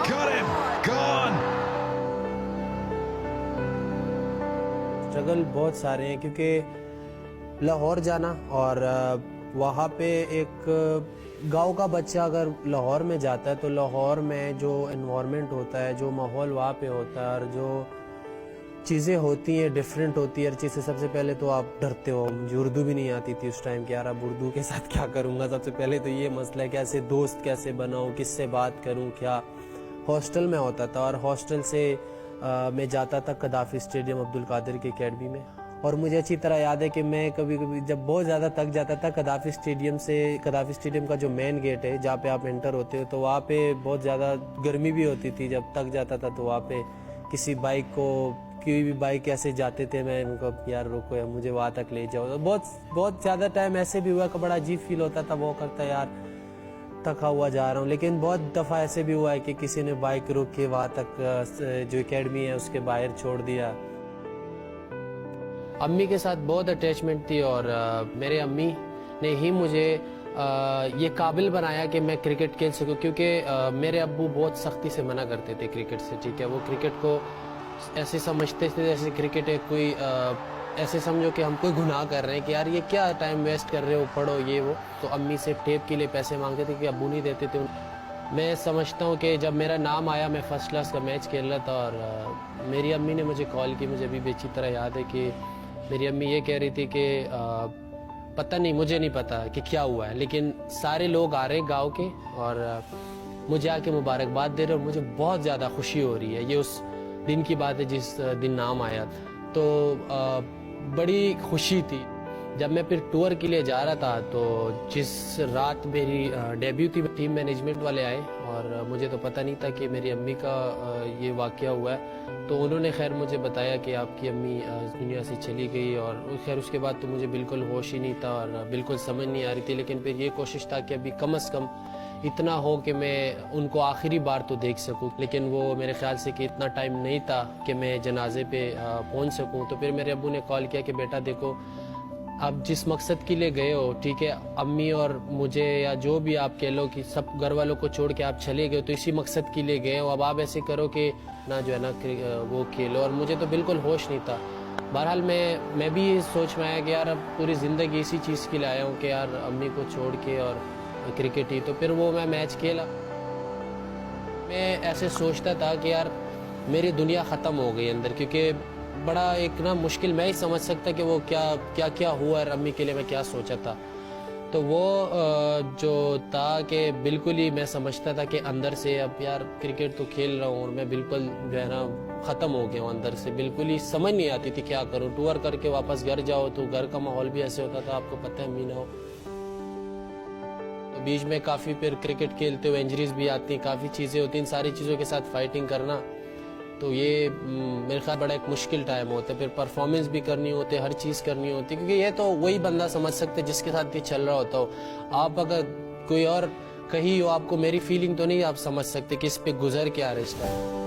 got him, gone. Struggle बहुत सारे हैं क्योंकि लाहौर जाना और वहाँ पे एक गांव का बच्चा अगर लाहौर में जाता है तो लाहौर में जो एनवायरनमेंट होता है, जो माहौल वहाँ पे होता है और जो चीज़ें होती हैं डिफरेंट होती है हर चीज़ से। सबसे पहले तो आप डरते हो। मुझे उर्दू भी नहीं आती थी उस टाइम कि यार अब उर्दू के साथ क्या करूँगा। सबसे पहले तो ये मसला है कैसे दोस्त कैसे बनाऊँ, किससे बात करूँ, क्या। हॉस्टल में होता था और हॉस्टल से मैं जाता था कदाफी स्टेडियम अब्दुल कादिर की अकेडमी में। और मुझे अच्छी तरह याद है कि मैं कभी कभी जब बहुत ज़्यादा थक जाता था कदाफी स्टेडियम का जो मेन गेट है जहाँ पे आप एंटर होते हो तो वहाँ पे बहुत ज़्यादा गर्मी भी होती थी। जब थक जाता था तो वहाँ पे किसी बाइक को कोई भी बाइक ऐसे जाते थे, मैं उनको यार रोको यार मुझे वहाँ तक ले जाओ। तो बहुत ज़्यादा टाइम ऐसे भी हुआ कि बड़ा अजीब फील होता था, वो करता यार थका हुआ जा रहा हूँ। लेकिन बहुत दफ़ा ऐसे भी हुआ है कि किसी ने बाइक रोक के वहाँ तक जो एकेडमी है उसके बाहर छोड़ दिया। अम्मी के साथ बहुत अटैचमेंट थी और मेरे अम्मी ने ही मुझे ये काबिल बनाया कि मैं क्रिकेट खेल सकूं, क्योंकि मेरे अब्बू बहुत सख्ती से मना करते थे क्रिकेट से। ठीक है, वो क्रिकेट को ऐसे समझते थे जैसे क्रिकेट है कोई ऐसे समझो कि हम कोई गुनाह कर रहे हैं कि यार ये क्या टाइम वेस्ट कर रहे हो, पढ़ो ये वो। तो अम्मी से टेप के लिए पैसे मांगते थे कि अब्बू नहीं देते थे। मैं समझता हूँ कि जब मेरा नाम आया मैं फर्स्ट क्लास का मैच खेल रहा था और मेरी अम्मी ने मुझे कॉल की। मुझे अभी भी अच्छी तरह याद है कि मेरी अम्मी ये कह रही थी कि पता नहीं, मुझे नहीं पता कि क्या हुआ है, लेकिन सारे लोग आ रहे हैं गाँव के और मुझे आके मुबारकबाद दे रहे और मुझे बहुत ज़्यादा खुशी हो रही है। ये उस दिन की बात है जिस दिन नाम आया, तो बड़ी खुशी थी। जब मैं फिर टूर के लिए जा रहा था तो जिस रात मेरी डेब्यू थी टीम मैनेजमेंट वाले आए और मुझे तो पता नहीं था कि मेरी अम्मी का ये वाक़या हुआ है। तो उन्होंने खैर मुझे बताया कि आपकी अम्मी दुनिया से चली गई और खैर उसके बाद तो मुझे बिल्कुल होश ही नहीं था और बिल्कुल समझ नहीं आ रही थी। लेकिन फिर ये कोशिश था कि अभी कम से कम इतना हो कि मैं उनको आखिरी बार तो देख सकूं। लेकिन वो मेरे ख्याल से कि इतना टाइम नहीं था कि मैं जनाजे पे पहुंच सकूं। तो फिर मेरे अब्बू ने कॉल किया कि बेटा देखो, आप जिस मकसद के लिए गए हो, ठीक है, अम्मी और मुझे या जो भी आप कह लो कि सब घर वालों को छोड़ के आप चले गए तो इसी मकसद के लिए गए हो। अब आप ऐसे करो कि ना जो है ना वो खेलो। और मुझे तो बिल्कुल होश नहीं था। बहरहाल मैं भी ये सोच में आया कि यार अब पूरी ज़िंदगी इसी चीज़ के लिए आया हूँ कि यार अम्मी को छोड़ के और क्रिकेट ही। तो फिर वो मैं मैच खेला। मैं ऐसे सोचता था कि यार मेरी दुनिया ख़त्म हो गई अंदर, क्योंकि बड़ा एक ना मुश्किल मैं ही समझ सकता कि वो क्या हुआ और अम्मी के लिए मैं क्या सोचा था। तो वो जो था कि बिल्कुल ही मैं समझता था कि अंदर से अब यार क्रिकेट तो खेल रहा हूँ और मैं बिल्कुल जो है ना ख़त्म हो गया हूँ अंदर से। बिल्कुल ही समझ नहीं आती थी क्या करूँ। टूर करके वापस घर जाओ तो घर का माहौल भी ऐसे होता था, आपको पता है अम्मी ना हो। तो बीच में काफ़ी फिर क्रिकेट खेलते हुए इंजरीज भी आती हैं, काफ़ी चीज़ें होती हैं। इन सारी चीज़ों के साथ फाइटिंग करना तो ये मेरे ख्याल बड़ा एक मुश्किल टाइम होता है। फिर परफॉर्मेंस भी करनी होती है, हर चीज़ करनी होती है, क्योंकि ये तो वही बंदा समझ सकते है जिसके साथ ये चल रहा होता हो। आप अगर कोई और कहीं हो, आपको मेरी फीलिंग तो नहीं आप समझ सकते कि इस पे गुजर क्या रहा है इस टाइम।